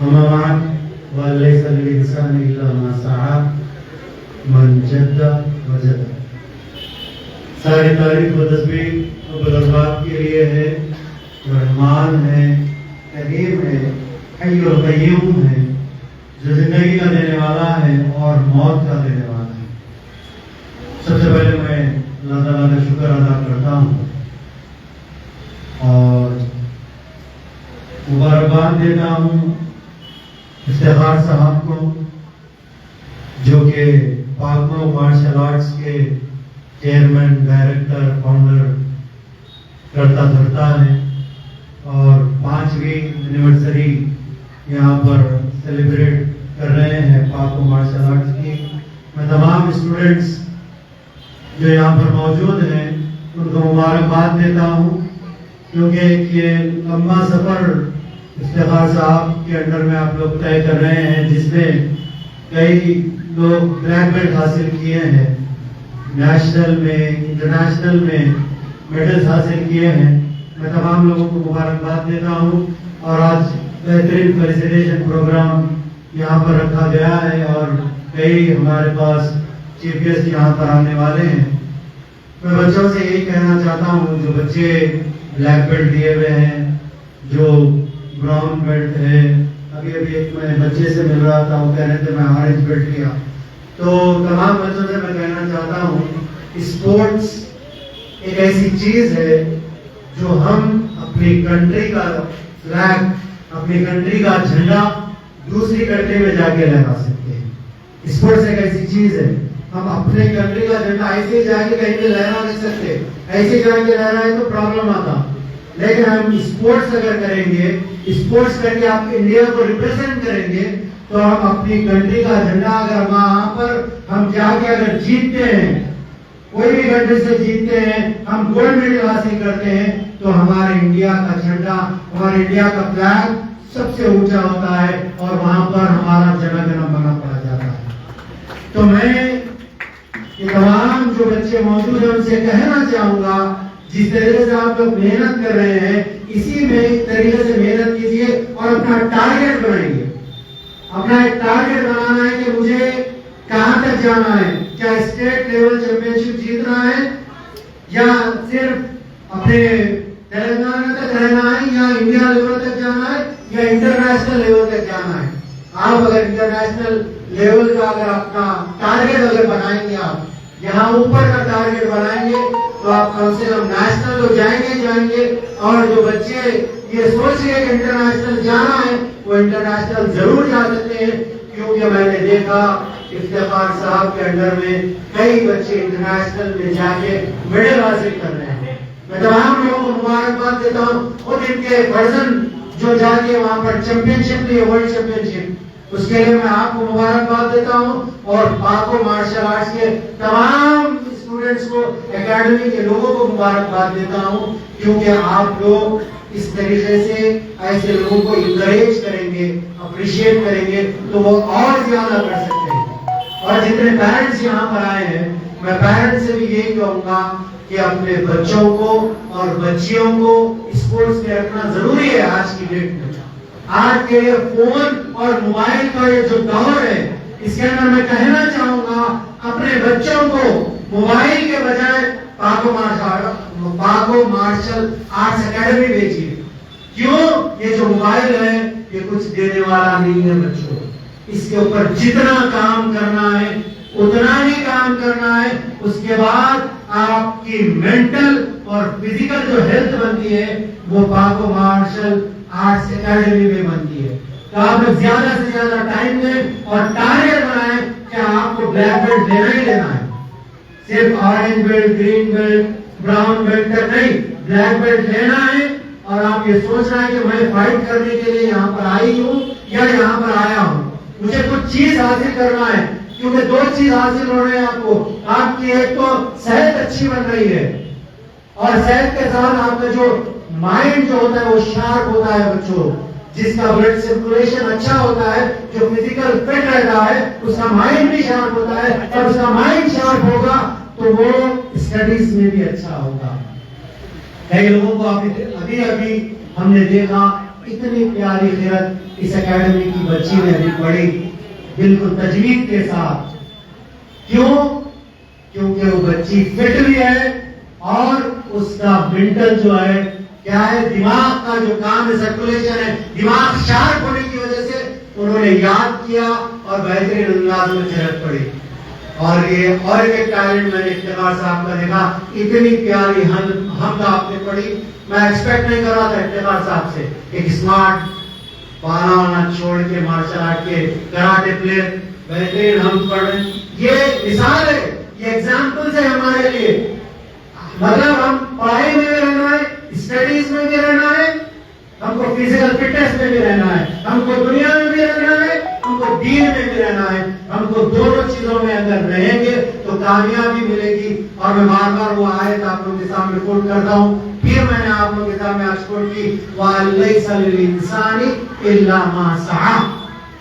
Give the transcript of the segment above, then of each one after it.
أما بعد وليس للإنسان إلا ما سعى من جد وجد. ساری تعریف و تسبیح رب الارباب کے لیے ہے جو رحمان ہے، کریم ہے، حی القیوم ہے، جو زندگی کا دینے والا ہے اور موت کا دینے والا ہے. سب سے پہلے میں اللہ تعالیٰ کا شکر ادا کرتا ہوں اور مبارکباد دیتا ہوں افتخار صاحب کو، جو کہ پاکو مارشل آرٹس کے چیئرمین، ڈائریکٹر، فاؤنڈر کرتا دھرتا ہے اور 5ویں اینیورسری یہاں پر سیلیبریٹ کر رہے ہیں پاکو مارشل آرٹس کی. میں تمام اسٹوڈنٹس جو یہاں پر موجود ہیں ان کو مبارکباد دیتا ہوں، کیونکہ یہ لمبا سفر افتخار صاحب کے انڈر میں آپ لوگ طے کر رہے ہیں، جس میں کئی لوگ بلیک بیلٹ حاصل کیے ہیں، نیشنل میں، انٹرنیشنل میں میڈلز حاصل کیے ہیں. میں تمام لوگوں کو مبارکباد دیتا ہوں اور آج بہترین فیسیلیٹیشن پروگرام یہاں پر رکھا گیا ہے اور کئی ہمارے پاس چیف گیسٹ یہاں پر آنے والے ہیں. میں بچوں سے یہی کہنا چاہتا ہوں، جو بچے بلیک بیلٹ دیے ہوئے ہیں، جو براؤن بیلٹ ہے، ابھی ایک میں بچے سے مل رہا تھا، وہ کہہ رہے تھے میں آرنج بیلٹ لیا. تو تمام بچوں سے میں کہنا چاہتا ہوں، اسپورٹس ایک ایسی چیز ہے جو ہم اپنی کنٹری کا فلیگ، اپنی کنٹری کا جھنڈا دوسری کنٹری میں جا کے لہرا سکتے ہیں. اسپورٹس ایک ایسی چیز ہے، ہم اپنے کنٹری کا جھنڈا ایسے جا کے کہیں پہ لہرا نہیں سکتے، ایسے جا کے لہرائے تو پرابلم آتا. لیکن ہم اسپورٹس اگر کریں گے، اسپورٹس کر کے آپ انڈیا کو ریپرزینٹ کریں گے، تو ہم اپنی کنٹری کا جھنڈا اگر وہاں پر ہم جا کے اگر جیتتے ہیں، کوئی بھی کنٹری سے جیتتے ہیں، ہم گولڈ میڈل حاصل کرتے ہیں، تو ہمارے انڈیا کا جھنڈا، ہمارے انڈیا کا فلیگ سب سے اونچا ہوتا ہے اور وہاں پر ہمارا جن گن من پڑا جاتا ہے. تو میں یہ تمام جو بچے موجود ہیں ان سے کہنا چاہوں گا، جس طریقے سے آپ لوگ محنت کر رہے ہیں اسی میں طریقے سے محنت کیجیے اور اپنا ٹارگیٹ بنائیے. اپنا ایک ٹارگیٹ بنانا ہے کہ مجھے کہاں تک جانا ہے، کیا اسٹیٹ لیول چیمپئن شپ جیتنا ہے یا صرف اپنے تلنگانہ تک رہنا ہے یا انڈیا لیول تک جانا ہے یا انٹرنیشنل لیول تک جانا ہے. آپ اگر انٹرنیشنل لیول کا اگر اپنا ٹارگیٹ اگر بنائیں گے، آپ یہاں اوپر کا ٹارگیٹ بنائیں گے تو آپ کم سے کم نیشنل تو جائیں گے. اور جو بچے یہ سوچ رہے کہ انٹرنیشنل جانا ہے وہ انٹرنیشنل ضرور جا سکتے ہیں، کیونکہ میں نے دیکھا افتخار صاحب کے انڈر میں کئی بچے انٹرنیشنل میں جا کے میڈل حاصل کر رہے ہیں. میں تمام لوگوں کو مبارکباد دیتا ہوں. اور ان کے ورژن جو جا کے وہاں پر چیمپئن شپ لی، ورلڈ چیمپئن شپ، اس کے لیے میں آپ کو مبارکباد دیتا ہوں اور پاکو مارشل آرٹس کے تمام اسٹوڈنٹس کو، اکیڈمی کے لوگوں کو مبارکباد دیتا ہوں، کیونکہ آپ لوگ اس طریقے سے ایسے لوگوں کو انکریج کریں گے، اپریشیٹ کریں گے تو وہ اور زیادہ کر سکتے ہیں. اور جتنے پیرنٹس یہاں پر آئے ہیں، میں پیرنٹس سے بھی یہی کہوں گا کہ اپنے بچوں کو اور بچیوں کو اسپورٹس میں رکھنا ضروری ہے. آج کی ڈیٹ میں، آج کے فون اور موبائل کا یہ جو دور ہے، اس کے اندر میں کہنا چاہوں گا اپنے بچوں کو موبائل کے بجائے پاکو مارشل آرٹس اکیڈمی بھیجیے. کیوں؟ یہ جو موبائل ہے یہ کچھ دینے والا نہیں ہے بچوں. اس کے اوپر جتنا کام کرنا ہے اتنا ہی کام کرنا ہے. اس کے بعد آپ کی مینٹل اور فزیکل جو ہیلتھ بنتی ہے وہ پاکو مارشل آرٹس اکیڈمی میں بنتی ہے. تو آپ لوگ زیادہ سے زیادہ ٹائم دیں اور ٹارگیٹ بنائیں کہ آپ کو بلیک بیلٹ دینا ہی لینا ہے. صرف orange belt, green belt, brown belt تک نہیں، بلیک بیلٹ لینا ہے. اور آپ یہ سوچ رہے ہیں کہ میں فائٹ کرنے کے لیے یہاں پر آئی ہوں یا یہاں پر آیا ہوں، مجھے کچھ چیز حاصل کرنا ہے. کیونکہ دو چیز حاصل ہو رہے ہیں آپ کو. آپ کی ایک تو صحت اچھی بن رہی ہے اور صحت کے ساتھ آپ کا جو مائنڈ جو ہوتا ہے وہ شارپ ہوتا ہے. بچوں جس کا بلڈ سرکولیشن اچھا ہوتا ہے، جو فزیکل فٹ رہتا ہے، اس کا مائنڈ بھی شارپ ہوتا ہے. اور اس کا مائنڈ شارپ ہوگا تو وہ اسٹڈیز میں بھی اچھا ہوگا. کئی لوگوں کو ابھی ہم نے دیکھا اتنی پیاری قرأت اس اکیڈمی کی بچی نے ابھی پڑھی بالکل تجوید کے ساتھ. کیوں؟ کیونکہ وہ بچی فٹ بھی ہے اور اس کا مینٹل جو ہے کیا ہے، دماغ کا جو کام ہے، سرکولیشن ہے، دماغ شارپ ہونے کی وجہ سے انہوں نے یاد کیا اور بہترین انداز میں قرأت پڑھی. اور یہ اور ایک ٹیلنٹ میں نے افتخار صاحب کا دیکھا، اتنی پیاری حمد آپ نے پڑھی. میں ایکسپیکٹ نہیں کر رہا تھا افتخار صاحب سے، ایک اسمارٹ پانا وانا چھوڑ کے مارشل آرٹ کے کراٹے پلیئر بہترین حمد پڑھ رہے ہیں. یہ مثال ہے، یہ ایگزامپل ہے ہمارے لیے. مطلب ہم پڑھائی میں بھی رہنا ہے، اسٹڈیز میں بھی رہنا ہے، ہم کو فزیکل فٹنس میں بھی رہنا ہے، ہم کو دنیا میں بھی رہنا ہے، ہم کو دین میں بھی رہنا ہے. ہم کو دونوں چیزوں میں اگر رہیں گے تو کامیابی ملے گی. اور میں بار بار وہ آیت آپ لوگوں کے سامنے کوٹ کرتا ہوں، پھر میں نے آپ لوگوں کے سامنے آج کوٹ کی، وَلَيْسَ لِلْإِنسَانِ إِلَّا مَا سَعَىٰ.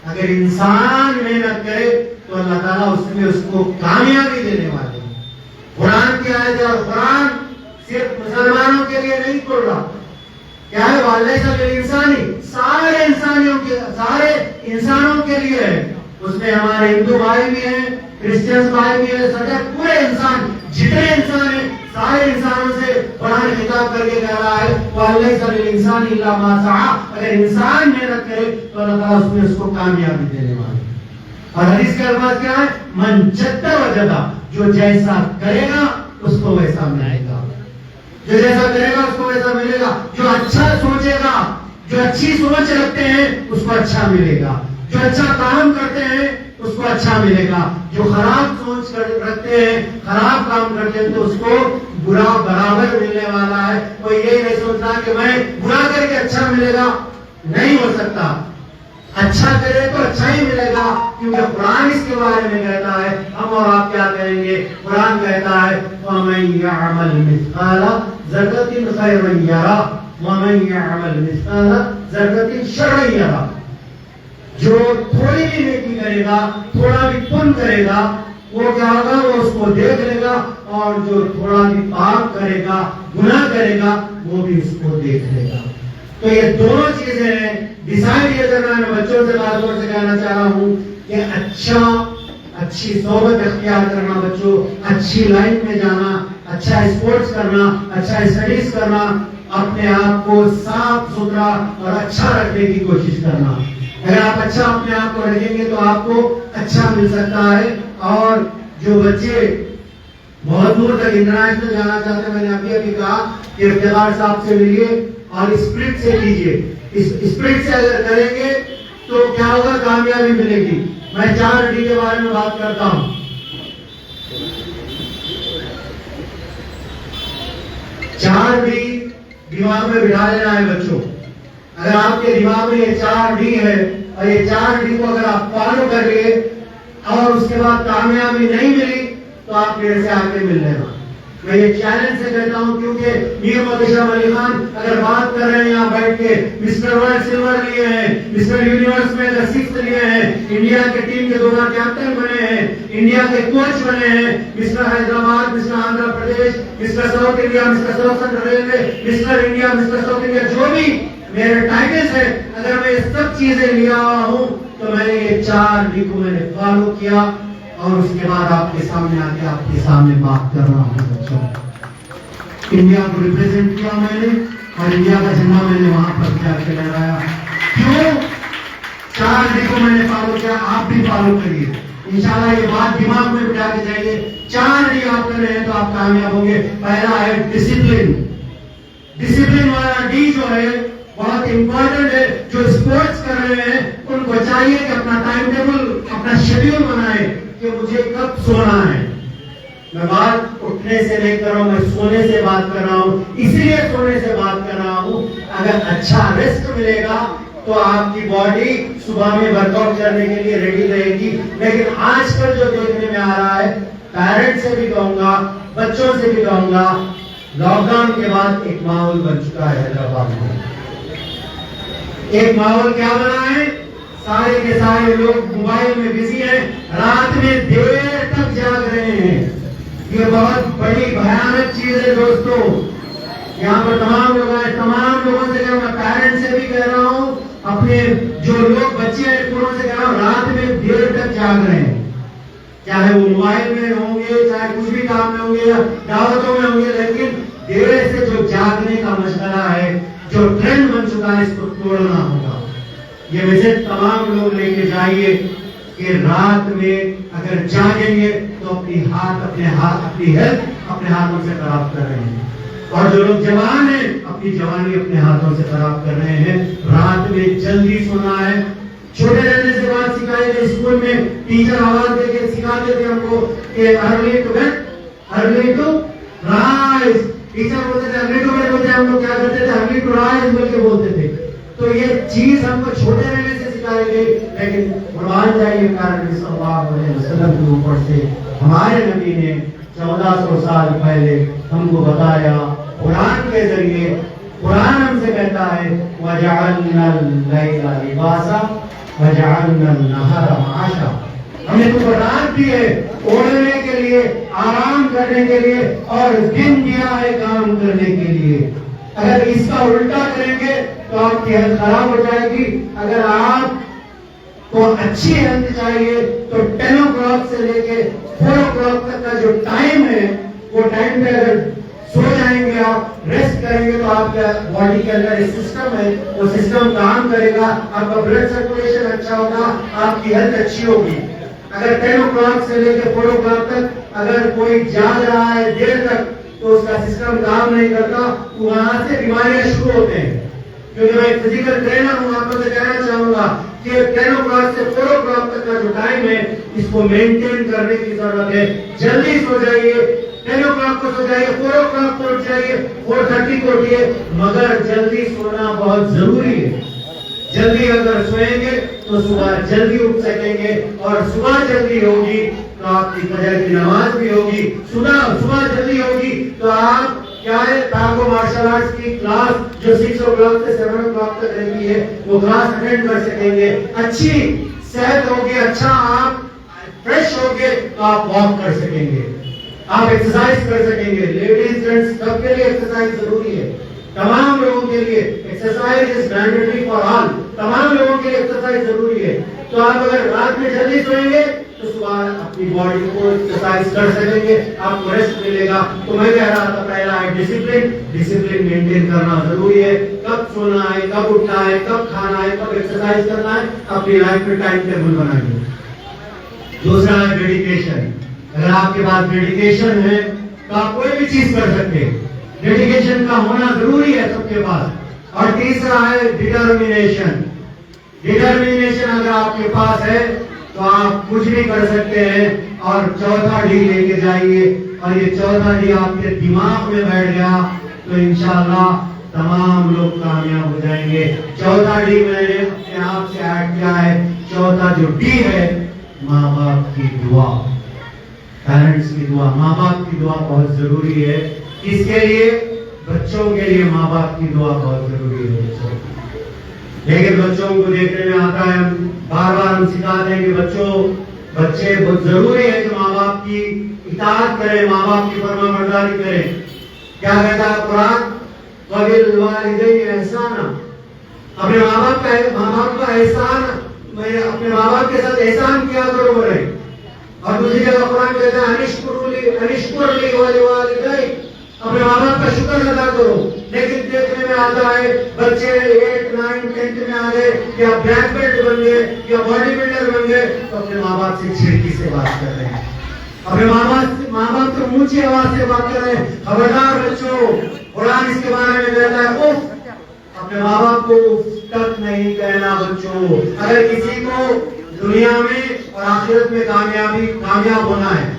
اگر انسان محنت کرے تو اللہ تعالیٰ اس میں اس کو کامیابی دینے والے ہیں. قرآن کی آیت ہے اور قرآن صرف مسلمانوں کے لیے نہیں کھول رہا. کیا ہے؟ وَلَيْسَ لِلْإِنسَانِ، سارے انسانوں کے لیے ہے. اس میں ہمارے ہندو بھائی بھی ہیں، کرسچن بھائی بھی ہیں، سارے پورے انسان، جتنے انسان ہیں سارے انسانوں سے قرآن خطاب کر کے کہہ رہا ہے وَلَيْسَ لِلْإِنسَانِ إِلَّا مَا سَعَىٰ. اگر انسان محنت کرے تو اللہ تعالیٰ اس میں اس کو کامیابی دینے والا ہے. اور حدیث کے الفاظ کیا ہے؟ من جد وجدہ، جو جیسا کرے گا اس کو ویسا ملے گا. جو جیسا کرے گا اس کو ویسا ملے گا. جو اچھا سوچے گا، جو اچھی سوچ رکھتے ہیں اس کو اچھا ملے گا. جو اچھا کام کرتے ہیں اس کو اچھا ملے گا. جو خراب سوچ رکھتے ہیں، خراب کام کرتے ہیں تو اس کو برا برابر ملنے والا ہے. کوئی یہ نہیں سوچتا کہ میں برا کر کے اچھا ملے گا، نہیں ہو سکتا. اچھا کرے تو اچھا ہی ملے گا، کیونکہ قرآن اس کے بارے میں کہتا ہے. ہم اور آپ کیا کہیں گے؟ قرآن کہتا ہے وَمَن يَعْمَلْ مِثْقَالَ ذَرَّةٍ خَيْرًا يَرَهُ وَمَن يَعْمَلْ مِثْقَالَ ذَرَّةٍ شَرًّا يَرَهُ. جو تھوڑی بھی نیکی کرے گا، تھوڑا بھی پن کرے گا، وہ کیا ہوگا؟ وہ اس کو دیکھ لے گا. اور جو تھوڑا بھی پاپ کرے گا، گناہ کرے گا، وہ بھی اس کو دیکھ لے گا. تو یہ دونوں چیزیں ہیں. ڈیسائیڈ یہ کرنا ہے. میں بچوں سے بات سے کہنا چاہ رہا ہوں کہ اچھی صحبت اختیار کرنا، بچوں اچھی لائن میں جانا، اچھا اسپورٹس کرنا، اچھا اسٹڈیز کرنا، اپنے آپ کو صاف ستھرا اور اچھا رکھنے کی کوشش کرنا. اگر آپ اچھا اپنے آپ کو رکھیں گے تو آپ کو اچھا مل سکتا ہے. اور جو بچے بہت دور تک انٹرنیشنل جانا چاہتے ہیں، میں نے ابھی کہا کہ افتخار صاحب سے ملیے اور اسپرٹ سے کیجیے. اسپرٹ سے اگر کریں گے تو کیا ہوگا؟ کامیابی ملے گی. میں 4 ڈی کے بارے میں بات کرتا ہوں. 4 ڈی دماغ میں بٹھا لینا ہے بچوں. اگر آپ کے دماغ میں یہ 4 ڈی ہے اور یہ 4 ڈی کو اگر آپ فالو کر لیے اور اس کے بعد کامیابی نہیں ملی تو آپ میرے سے آگے مل لینا. میں یہ چیلنج سے کہتا ہوں کیونکہ میر محمد اشرف علی خان اگر بات کر رہے ہیں یہاں بیٹھ کے، مسٹر ورلڈ سلور لیے ہیں، مسٹر یونیورس میں 6th لیے ہیں، انڈیا کے ٹیم کے 2 بار کیپٹن بنے ہیں، انڈیا کے کوچ بنے ہیں، Mr Hyderabad, Mr Andhra Pradesh, Mr south India, Mr south central railway, Mr India, Mr south India, جو بھی میرے ٹائٹلز ہیں، اگر میں یہ سب چیزیں لیا ہوا ہوں تو میں نے یہ 4 ڈی کو میں نے فالو کیا. اور اس کے بعد آپ کے سامنے آ کے آپ کے سامنے بات کر رہا ہوں. بچوں انڈیا کو ریپرزینٹ کیا میں نے اور انڈیا کا جھنڈا میں نے وہاں پر جا کے لہرایا. کیوں؟ 4 ڈی کو میں نے فالو کیا. آپ بھی فالو کریے. انشاءاللہ یہ بات دماغ میں بٹھا کے جائیے. 4 ڈی آپ کر رہے ہیں تو آپ کامیاب ہوں گے. پہلا ہے ڈسپلن. ڈسپلن والا ڈی جو ہے بہت امپورٹنٹ ہے. جو اسپورٹس کر رہے ہیں ان کو چاہیے کہ اپنا ٹائم ٹیبل، اپنا شیڈیول بنائے کہ مجھے کب سونا ہے. میں بات اٹھنے سے نہیں کر رہا ہوں، میں سونے سے بات کر رہا ہوں. اسی لیے سونے سے بات کر رہا ہوں. اگر اچھا ریسٹ ملے گا تو آپ کی باڈی صبح میں ورک آؤٹ کرنے کے لیے ریڈی رہے گی. لیکن آج کل جو دیکھنے میں آ رہا ہے، پیرنٹس سے بھی کہوں گا، بچوں سے بھی کہوں گا، لاک ڈاؤن کے بعد ایک ماحول بن چکا ہے حیدرآباد میں. ایک ماحول کیا بنا ہے؟ سارے کے سارے لوگ موبائل میں بزی ہیں، رات میں دیر تک جاگ رہے ہیں. یہ بہت بڑی بھیانک چیز ہے دوستو. یہاں پر تمام لوگ آئے, تمام لوگوں سے کہہ رہا ہوں, پیرنٹس سے بھی کہہ رہا ہوں, اپنے جو لوگ بچے ہیں پوروں سے کہہ رہا ہوں, رات میں دیر تک جاگ رہے ہیں, چاہے وہ موبائل میں ہوں گے, چاہے کچھ بھی کام میں ہوں گے یا دعوتوں میں ہوں گے, لیکن دیر سے جو جاگنے کا مشغلہ ہے, جو ٹرینڈ بن چکا ہے, اس کو توڑنا ہوگا. یہ میسج تمام لوگ لے کے جائیے کہ رات میں اگر جاگیں گے تو اپنی ہیلتھ اپنے ہاتھوں سے خراب کر رہے ہیں, اور جو لوگ جوان ہیں اپنی جوانی اپنے ہاتھوں سے خراب کر رہے ہیں. رات میں جلدی سونا ہے. چھوٹے رہنے سے بات سکھائی تھی اسکول میں, ٹیچر آواز دے کے سکھاتے تھے ہم کو کہ early to bed, early to rise. Teacher بولتے تھے ارلی ٹو بیڈ, بولتے ہم لوگ کیا کرتے تھے, ارلی ٹو رائز بول کے بولتے تھے. تو یہ چیز ہم کو چھوٹے رہنے سے سکھائی گئی, لیکن قرآن جائیے کارن صلی اللہ علیہ وسلم کے اوپر سے ہمارے نبی نے 1400 سال پہلے ہم کو بتایا قرآن کے ذریعے. قرآن ہم سے کہتا ہے وَجَعَلْنَا اللَّيْلَ لِبَاسًا وَجَعَلْنَا النَّهَارَ مَعَاشًا. ہم نے تو رات دی ہے اوڑھنے کے لیے, آرام کرنے کے لیے, اور دن دیا ہے کام کرنے کے لیے. اگر اس کا الٹا کریں گے تو آپ کی ہیلتھ خراب ہو جائے گی. اگر آپ کو اچھی ہیلتھ چاہیے تو 10 o'clock سے لے کے 4 o'clock تک کا جو ٹائم ہے, وہ ٹائم پہ اگر سو جائیں گے, آپ ریسٹ کریں گے, تو آپ کا باڈی کے اندر ایک سسٹم ہے, وہ سسٹم کام کرے گا, آپ کا بلڈ سرکولیشن اچھا ہوگا, آپ کی ہیلتھ اچھی ہوگی. اگر 10 o'clock سے لے کے 4 o'clock تک اگر کوئی جاگ رہا ہے دیر تک تو اس کا سسٹم کام نہیں کرتا, وہاں سے بیماریاں شروع ہوتے ہیں. کیونکہ میں ایک فزیکل ٹرینر ہوں, آپ کو کہنا چاہوں گا کہ 10 o'clock سے 4 o'clock تک کا جو ٹائم ہے, اس کو مینٹین کرنے کی ضرورت ہے. جلدی سو جائیے, 10 o'clock کو سو جائیے, 4 o'clock کو اٹھ جائیے, 4:30 کو اٹھیے, مگر جلدی سونا بہت ضروری ہے. جلدی اگر سوئیں گے تو صبح جلدی اٹھ سکیں گے, اور صبح جلدی ہوگی تو آپ کی فجر کی نماز بھی ہوگی. صبح جلدی ہوگی تو آپ کیا ہے, تاکو مارشل آرٹس کی کلاس جو 6 o'clock سے 7 o'clock تک رہتی ہے, وہ کلاس اٹینڈ کر سکیں گے. اچھی صحت ہوگی, اچھا آپ فریش ہوگے تو آپ واک کر سکیں گے, آپ ایکسرسائز کر سکیں گے. لیڈیز جینٹس سب کے لیے ایکسرسائز ضروری ہے, تمام لوگوں کے لیے exercise is mandatory for all. تمام لوگوں کے لیے ایکسرسائز ضروری ہے. تو آپ اگر رات میں جلدی سوئیں گے تو صبح اپنی باڈی کو ایکسرسائز کر سکیں گے, آپ کو ریسٹ ملے گا. تو میں کہہ رہا تھا پہلا ہے ڈسپلن مینٹین کرنا ضروری ہے. کب سونا ہے, کب اٹھنا ہے, کب کھانا ہے, کب ایکسرسائز کرنا ہے, اپنی لائف میں ٹائم ٹیبل بنائیے. دوسرا ہے ڈیڈیکیشن. اگر آپ کے پاس ڈیڈیکیشن ہے تو آپ کوئی بھی چیز کر سکتے ہیں. ڈیڈیکیشن کا ہونا ضروری ہے سب کے پاس. اور تیسرا ہے ڈٹرمینیشن. ڈٹرمینیشن اگر آپ کے پاس ہے تو آپ کچھ بھی کر سکتے ہیں. اور چوتھا ڈی لے کے جائیے, اور یہ چوتھا ڈی آپ کے دماغ میں بیٹھ گیا تو انشاءاللہ تمام لوگ کامیاب ہو جائیں گے. چوتھا ڈی میں نے اپنے آپ سے ایڈ کیا ہے. چوتھا جو ڈی ہے, ماں باپ کی دعا, پیرنٹس کی دعا. ماں باپ کی دعا بہت ضروری ہے. کس کے لیے؟ بچوں کے لیے ماں باپ کی دعا بہت ضروری ہے. لیکن بچوں کو دیکھنے میں آتا ہے, بار بار ہم سکھاتے ہیں کہ بچے بہت ضروری ہے کہ ماں باپ کی اطاعت کریں, ماں باپ کی فرما برداری کریں. کیا کہتا ہے قرآن؟ وَبِالْوَالِدَيْنِ إِحْسَانًا. اپنے ماں باپ کا احسان, اپنے ماں باپ کے ساتھ احسان کیا کرو بولے. اور دوسری جگہ قرآن کہتا ہے انشکر لی وَلِوَالِدَيْکَ, اپنے ماں باپ کا شکر ادا کرو. لیکن دیکھنے میں آتا ہے بچے 8, 9, 10 میں آ گئے, یا بلیک بیلٹ بن گئے, یا باڈی بلڈر بن گئے, تو اپنے ماں باپ سے چھڑکی سے بات کر رہے ہیں, اپنے ماں باپ سے اونچی آواز سے بات کر رہے ہیں. خبردار بچوں, قرآن اس کے بارے میں کہتا ہے اف. اپنے ماں باپ کو اف تک نہیں کہنا بچوں. اگر کسی کو دنیا میں اور آخرت میں کامیاب ہونا ہے,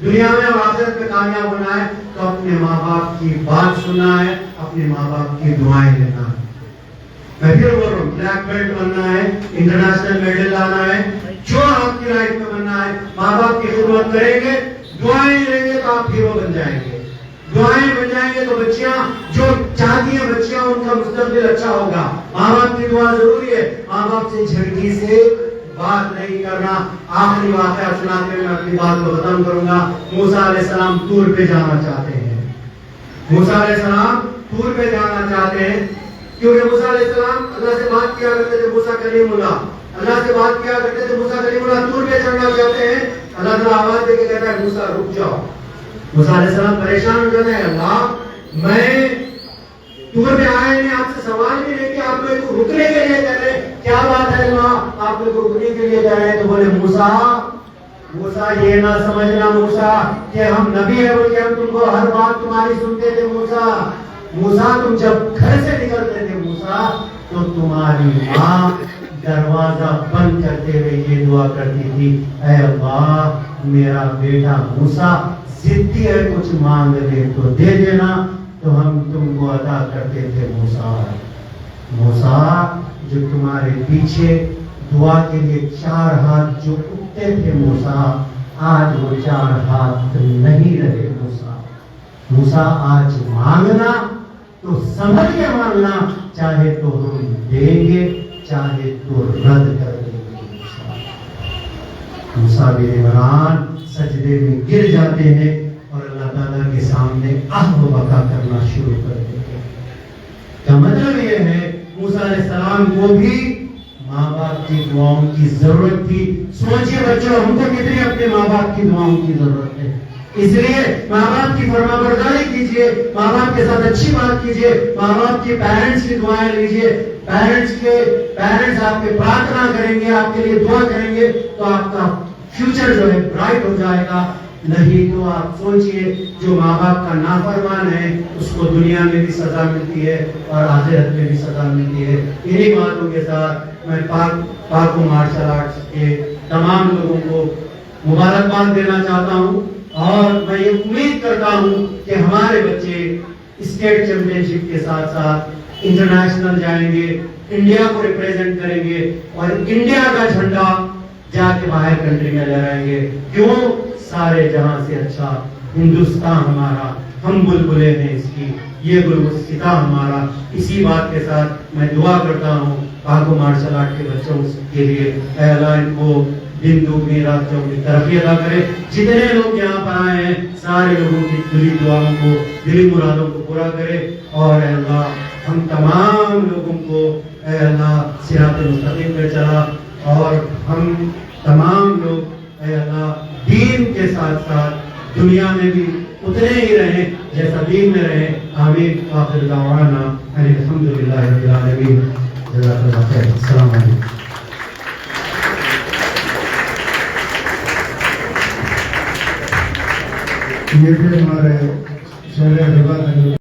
دنیا میں اور آخرت میں کامیاب ہونا ہے, تو اپنے ماں باپ کی بات سننا ہے, اپنے ماں باپ کی دعائیں لینا ہے. میں پھر بول رہا ہوں, بلیک بیلٹ بننا ہے, انٹرنیشنل میڈل لانا ہے, جو آپ کی لائف میں بننا ہے, ماں باپ کی خدمت کریں گے, دعائیں لیں گے تو آپ ہیرو بن جائیں گے. دعائیں بن جائیں گے تو بچیاں جو چاہتی ہیں بچیاں, ان کا مستقبل اچھا ہوگا. ماں باپ کی دعا ضروری ہے. ماں باپ سے جھڑکی سے بات نہیں کرنا. آخری واقعہ سناتے ہوئے میں اپنی بات کو ختم کروں گا. موسیٰ علیہ السلام طور پہ جانا چاہتے ہیں. موسیٰ علیہ السلام طور پہ جانا چاہتے ہیں، کیونکہ موسیٰ علیہ السلام اللہ سے بات کیا کرتے تھے، موسیٰ کلیم اللہ اللہ سے بات کیا کرتے تھے، موسیٰ کلیم اللہ طور پہ چڑھنا چاہتے ہیں، اللہ تعالیٰ آواز دے کے کہتا ہے موسیٰ رک جاؤ۔ موسیٰ علیہ السلام پریشان ہو جاتے ہیں، اللہ میں طور پہ آیا نہیں، آپ سے سوال بھی نہیں کہ آپ میرے کو رکنے کے لیے کہہ رہے ہیں، کیا بات ہے اللہ آپ میرے کو رکنے کے لیے کہہ رہے ہیں؟ تو بولے موسیٰ یہ نہ سمجھنا موسیٰ کہ ہم نبی ہیں بول کے ہم تم کو ہر بات تمہاری سنتے تھے۔ موسیٰ تم جب گھر سے نکلتے تھے موسیٰ تو تمہاری ماں دروازہ بند کرتے ہوئے یہ دعا کرتی تھی، اے اللہ میرا بیٹا موسیٰ ضدی ہے، کچھ مانگ دے تو دے دینا تو ہم تم کو عطا کرتے تھے۔ موسیٰ جو تمہارے پیچھے دعا کے لیے 4 ہاتھ جو اٹھتے تھے موسیٰ، آج وہ 4 ہاتھ نہیں رہے موسیٰ آج مانگنا تو سمجھ کے مانگنا، چاہے تو ہم دیں گے چاہے تو رد کر دیں گے۔ موسیٰ بن عمران سجدے میں گر جاتے ہیں اور اللہ تعالیٰ کے سامنے آہ و بکا کرنا شروع کر دیتے ہیں۔ کا مطلب یہ ہے موسیٰ علیہ السلام کو بھی ماں باپ کی دعاؤں کی ضرورت تھی۔ سوچئے بچوں، ہم کو کتنی اپنے ماں باپ کی دعاؤں کی ضرورت ہے، اس لیے ماں باپ کی فرمانبرداری کیجئے، ماں باپ کے ساتھ اچھی بات کیجئے، ماں باپ کے پیرنٹس کی دعائیں لیجئے۔ پیرنٹس آپ کے پرارتھنا کریں گے، آپ کے لیے دعا کریں گے تو آپ کا فیوچر جو ہے برائٹ ہو جائے گا۔ نہیں تو آپ سوچئے جو ماں باپ کا نافرمان ہے اس کو دنیا میں بھی سزا ملتی ہے اور آخرت میں بھی سزا ملتی ہے۔ انہی باتوں کے ساتھ میں پاک و مارشل آرٹس کے تمام لوگوں کو مبارکباد دینا چاہتا ہوں، اور میں یہ امید کرتا ہوں کہ ہمارے بچے اسٹیٹ چیمپئن شپ کے ساتھ ساتھ انٹرنیشنل جائیں گے، انڈیا کو ریپریزنٹ کریں گے اور انڈیا کا جھنڈا جا کے باہر کنٹری میں لہرائیں گے۔ کیوں؟ سارے جہاں سے اچھا ہندوستان ہمارا، ہم بلبلیں ہیں اس کی، یہ گلدستہ ہمارا۔ اسی بات کے ساتھ میں دعا کرتا ہوں پاک و مارشل آرٹ کے بچوں کے لیے، اے اللہ ان کو دن دگنی رات چوگنی ترقی عطا کرے۔ جتنے لوگ یہاں پر آئے ہیں سارے لوگوں کی دلی دعاؤں کو، دلی مرادوں کو پورا کرے، اور اے اللہ ہم تمام لوگوں کو اے اللہ صراط مستقیم پہ چلا، اور ہم تمام لوگ اے اللہ دین کے ساتھ ساتھ دنیا میں بھی اتنے ہی رہیں جیسا دین میں رہیں۔ آمین۔ آخر دعوانا الحمدللہ رب العالمین۔ جزاک اللہ خیر۔ السلام علیکم۔ یہ بھی ہمارے شہر